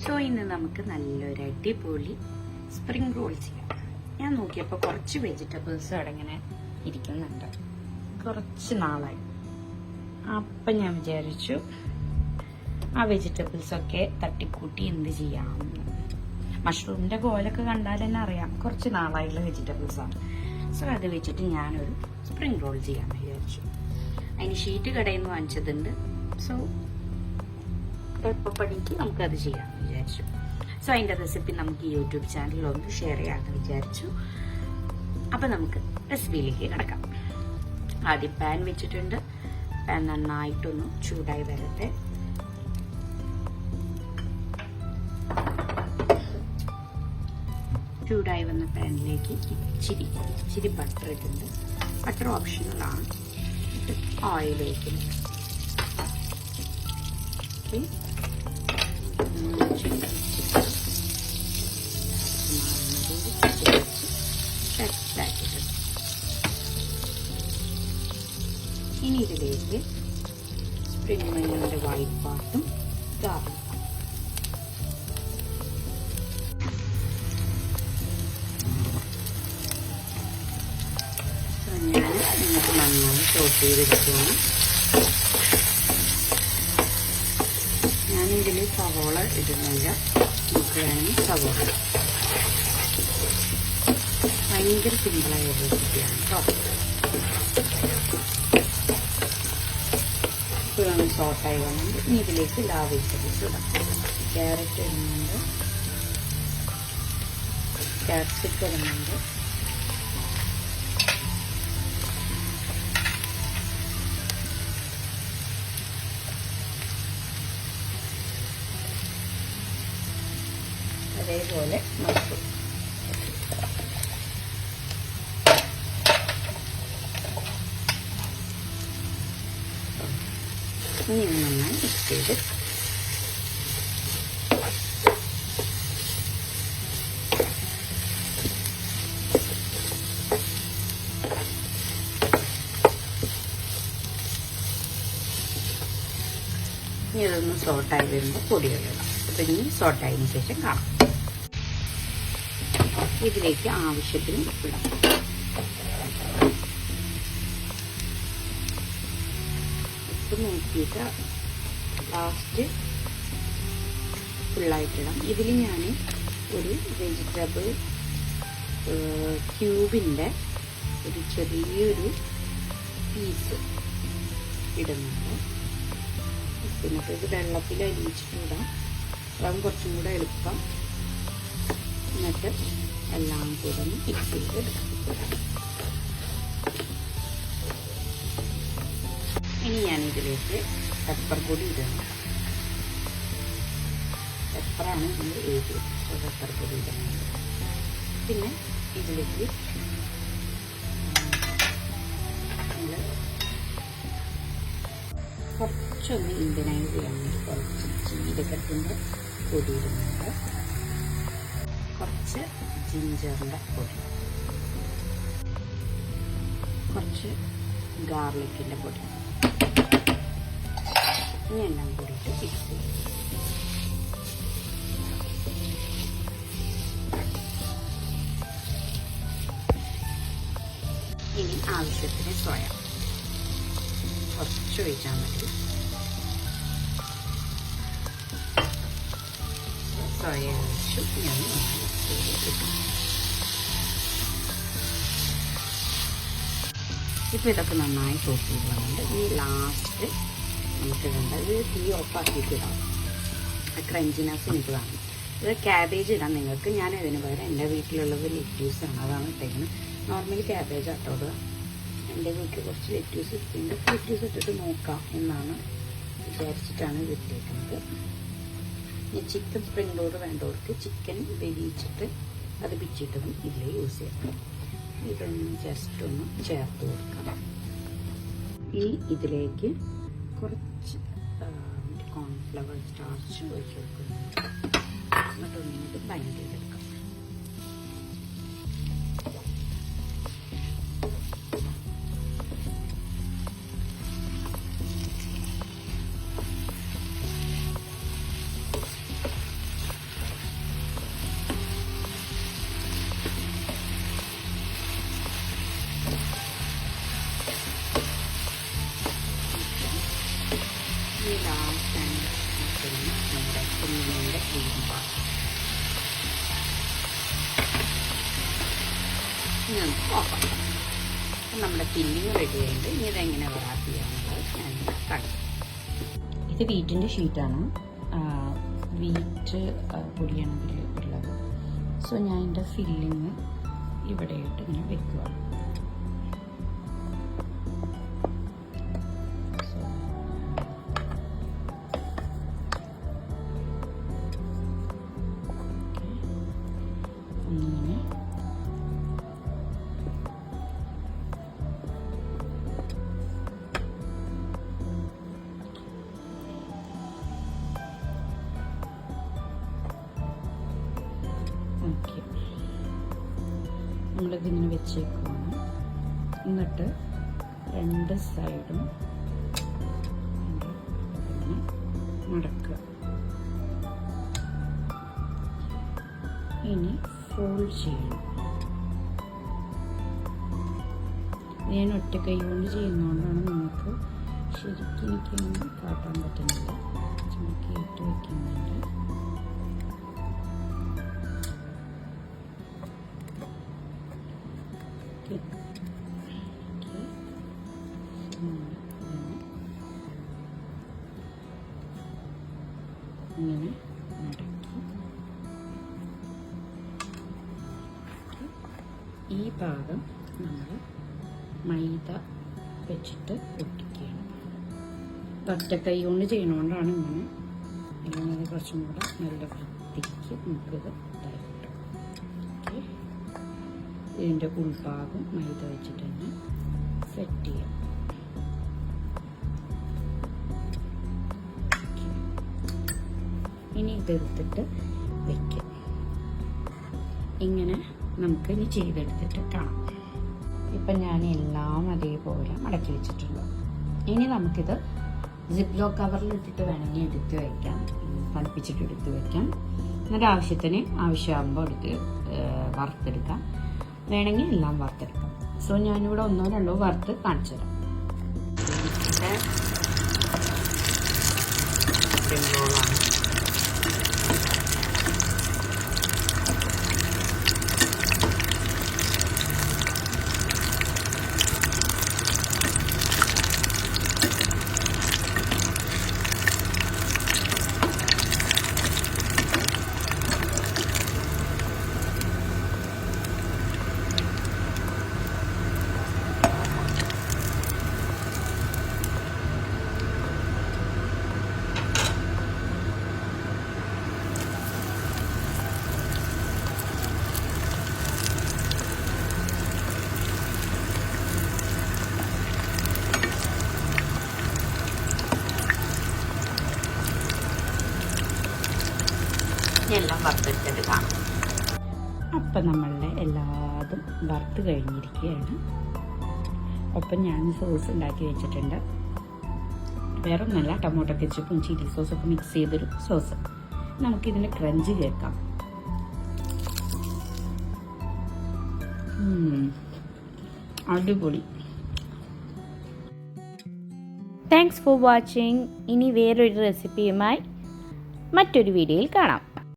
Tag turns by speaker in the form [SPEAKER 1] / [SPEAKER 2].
[SPEAKER 1] So ഇന്ന് നമുക്ക് നല്ലൊരു അടിപൊളി സ്പ്രിംഗ് റോൾ ചെയ്യാം. ഞാൻ നോക്കിയപ്പോൾ കുറച്ച് വെജിറ്റബിൾസ് അവിടെ ഇങ്ങനെ ഇരിക്കുന്നുണ്ട്, കുറച്ച് നാളായി. അപ്പം ഞാൻ വിചാരിച്ചു ആ വെജിറ്റബിൾസൊക്കെ തട്ടിക്കൂട്ടി എന്ത് ചെയ്യാമെന്ന്. മഷ്റൂമിൻ്റെ കോലൊക്കെ കണ്ടാൽ തന്നെ അറിയാം കുറച്ച് നാളായിട്ടുള്ള വെജിറ്റബിൾസാണ്. സോ അത് വെച്ചിട്ട് ഞാനൊരു സ്പ്രിംഗ് റോൾ ചെയ്യാമെന്ന് വിചാരിച്ചു. അതിന് ഷീറ്റ് കടയിൽ നിന്ന് വാങ്ങിച്ചതുണ്ട്. സോ എളുപ്പപ്പണിക്ക് നമുക്കത് ചെയ്യാമെന്ന് വിചാരിച്ചു. സോ അതിൻ്റെ റെസിപ്പി നമുക്ക് യൂട്യൂബ് ചാനലിൽ ഒന്ന് ഷെയർ ചെയ്യാമെന്ന് വിചാരിച്ചു. അപ്പം നമുക്ക് റെസിപ്പിയിലേക്ക് കിടക്കാം. ആദ്യം പാൻ വെച്ചിട്ടുണ്ട്. പാൻ നന്നായിട്ടൊന്ന് ചൂടായി വരട്ടെ. ചൂടായി വന്ന പാനിലേക്ക് ഇച്ചിരി ബട്ടർ ഇട്ടുണ്ട്. ബട്ടർ ഓപ്ഷണലാണ്. ഓയിൽ വയ്ക്കുന്നത്. ഇനി ഇതിലേക്ക് സ്പ്രിംഗ് ഒനിയന്റെ വൈറ്റ് പാർട്ടും ഗാർലിക് ഞാൻ നിങ്ങൾക്ക് നന്നായി സോട്ട് ചെയ്തെടുക്കുകയാണ്. ഞാനിതിൽ സവോള ഇടുന്നില്ല. നമുക്ക് വേണമെങ്കിൽ സവോള. ഭയങ്കര സിമ്പിളായ റെസിപ്പിയാണ് കേട്ടോ. ഇപ്പോഴാണ് സോട്ടായി വന്നത്. ഇനി ഇതിലേക്ക് വെജിറ്റബിൾസ് ഇടാം. ക്യാരറ്റ് ഇടുന്നുണ്ട്, ക്യാപ്സിക്കം ഇടുന്നുണ്ട്, അതേപോലെ മഷ്റൂം. ഇനി നന്നായി മിക്സ് ചെയ്ത് ഇനി ഇതൊന്ന് സോട്ടായി വരുമ്പോൾ പൊടികളിടാം. അപ്പം ഇനി സോട്ടായതിനു ശേഷം കാണാം. ഇതിലേക്ക് ആവശ്യത്തിന് ഉപ്പിടാം. ഉപ്പ് നോക്കിയിട്ട് ലാസ്റ്റ് ഫുള്ളായിട്ടിടാം. ഇതിൽ ഞാൻ ഒരു വെജിറ്റബിൾ ക്യൂബിൻ്റെ ഒരു ചെറിയൊരു പീസ് ഇടുന്നുണ്ട്. പിന്നെ ഇത് വെള്ളത്തിൽ അരിയിച്ചിട്ടിടാം. അതാകും കുറച്ചും കൂടെ എളുപ്പം. എന്നിട്ട് എല്ലാം കൂടെ മിക്സ് ചെയ്തെടുക്കാം. ഇനി ഞാനിതിലേക്ക് പെപ്പർ പൊടി ഇടുന്നു. പെപ്പറാണ് നമ്മൾ എഴുതിയത്. പെപ്പർ പൊടി ഇടുന്നത്. പിന്നെ ഇതിലേക്ക് നമ്മൾ കുറച്ചൊന്ന് ഇന്ത്യനായി വേണമെങ്കിൽ കുറച്ച് ജീരകത്തിൻ്റെ പൊടി ഇടുന്നുണ്ട്, കുറച്ച് ജിഞ്ചറിൻ്റെ പൊടി, കുറച്ച് ഗാർലിക്കിൻ്റെ പൊടി. ഇനി എല്ലാം കൂടിയിട്ട് മിക്സ് ചെയ്യും. ഇനി ആവശ്യത്തിന് സോയ കുറച്ച് ഒഴിച്ചാൽ മതി. സോയ ഒഴിച്ചു ഞാൻ മിക്സ് ചെയ്തിട്ടു. ഇപ്പോൾ ഇതൊക്കെ നന്നായി സോട്ട് ചെയ്ത് വന്നിട്ട് ഈ ലാസ്റ്റ് നമുക്ക് വേണ്ടത് തീ ഓഫാക്കിയിട്ട് ഇടാം. ക്രഞ്ചിനെസ് എനിക്ക് വേണം. ഇത് ക്യാബേജ് ഇടാം നിങ്ങൾക്ക്. ഞാൻ അതിന് പകരം എൻ്റെ വീട്ടിലുള്ളത് ലെറ്റ്യൂസാണ്, അതാണ് ഇട്ടേക്കുന്നത്. നോർമലി ക്യാബേജ് ഇട്ടോടുക. എൻ്റെ വീട്ടിൽ കുറച്ച് ലെറ്റ്യൂസ് ഇട്ടിട്ടുണ്ട്. ലെറ്റ്യൂസ് ഇട്ടിട്ട് നോക്കാം എന്നാണ് വിചാരിച്ചിട്ടാണ് ഇത് ഇട്ടേക്കുന്നത്. ഇനി ചിക്കൻ സ്പ്രിംഗ് റോൾ വേണ്ടവർക്ക് ചിക്കൻ വേവിച്ചിട്ട് അത് പിച്ചിട്ടതും ഇതിൽ യൂസ് ചെയ്യാം. ഇതൊന്ന് ജസ്റ്റ് ഒന്ന് ചേർത്ത് കൊടുക്കാം. ഇനി ഇതിലേക്ക് കുറച്ച് കോൺഫ്ലവർ സ്റ്റാർച്ച് ഒഴിച്ച് കൊടുക്കുന്നുണ്ട്. എന്നിട്ടൊന്നിട്ട് ബൈൻഡ് ചെയ്തെടുക്കാം. ഞാൻ ഓഫാക്കാം. അപ്പം നമ്മുടെ ഫില്ലിങ് റെഡി ആയിട്ട് ഇനി ഇതെങ്ങനെ റാപ്പ് ചെയ്യാനുള്ളത് ഞാൻ കാണിക്കാം. ഇത് വീറ്റിൻ്റെ ഷീറ്റാണ്, വീറ്റ് പൊടിയാണ് ഇതിൽ ഉള്ളത്. സോ ഞാൻ എൻ്റെ ഫില്ലിങ് ഇവിടെയായിട്ട് ഇങ്ങനെ വെക്കുകയാണ്. ഇങ്ങനെ ഓക്കെ, നമ്മളിതിങ്ങനെ വെച്ചേക്കുവാണ്. എന്നിട്ട് രണ്ട് സൈഡും ഇങ്ങനെ മടക്കുക. ഇനി ഫോൾഡ് ചെയ്യണം. ഞാൻ ഒറ്റ കൈ കൊണ്ട് ചെയ്യുന്നതുകൊണ്ടാണ് നമുക്ക് ശരിക്കും എനിക്കൊന്നും കാട്ടാൻ പറ്റുന്നില്ല. ചുമക്കിയിട്ട് വയ്ക്കുന്നുണ്ട്. ഇങ്ങനെ മടക്കി ഈ ഭാഗം നമ്മൾ മൈദ വെച്ചിട്ട് ഒട്ടിക്കുകയാണ്. ഒറ്റക്കൈ കൊണ്ട് ചെയ്യണോണ്ടാണ് ഇങ്ങനെ, അല്ലെങ്കിൽ കുറച്ചും കൂടെ നല്ല വൃത്തിക്ക് നമുക്കിത് ഇതായി കിട്ടും. ഓക്കെ, ഇതിൻ്റെ ഉൾഭാഗം മൈദ വെച്ചിട്ട് തന്നെ സെറ്റ് ചെയ്യാം. ഇനി ഇതെടുത്തിട്ട് വയ്ക്കാം. ഇങ്ങനെ നമുക്ക് ഇനി ചെയ്തെടുത്തിട്ട് കാണാം. ഇപ്പം ഞാൻ എല്ലാം അതേപോലെ മടക്കി വെച്ചിട്ടുണ്ട്. ഇനി നമുക്കിത് സിപ്ലോ കവറിലിട്ടിട്ട് വേണമെങ്കിൽ എടുത്ത് വയ്ക്കാം, തണുപ്പിച്ചിട്ട് എടുത്ത് വയ്ക്കാം. എന്നിട്ട് ആവശ്യമാകുമ്പോൾ എടുത്ത് വറുത്തെടുക്കാം. വേണമെങ്കിൽ എല്ലാം വറുത്തെടുക്കാം. സോ ഞാനിവിടെ 1 2 വറുത്ത് കാണിച്ചു തരാം. എല്ലാം വറുത്തെടുത്തിട്ട് കാണാം. അപ്പം നമ്മളുടെ എല്ലാതും വറുത്ത് കഴിഞ്ഞിരിക്കുകയാണ്. ഒപ്പം ഞാൻ സോസ് ഉണ്ടാക്കി വെച്ചിട്ടുണ്ട്. വേറെ ഒന്നല്ല, ടൊമാറ്റോ കെച്ചപ്പും ചില്ലി സോസൊക്കെ മിക്സ് ചെയ്തൊരു സോസ്. നമുക്കിതിൻ്റെ ക്രഞ്ച് കേൾക്കാം. അടിപൊളി.
[SPEAKER 2] Thanks for watching. ഇനി വേറൊരു റെസിപ്പിയുമായി മറ്റൊരു വീഡിയോയിൽ കാണാം.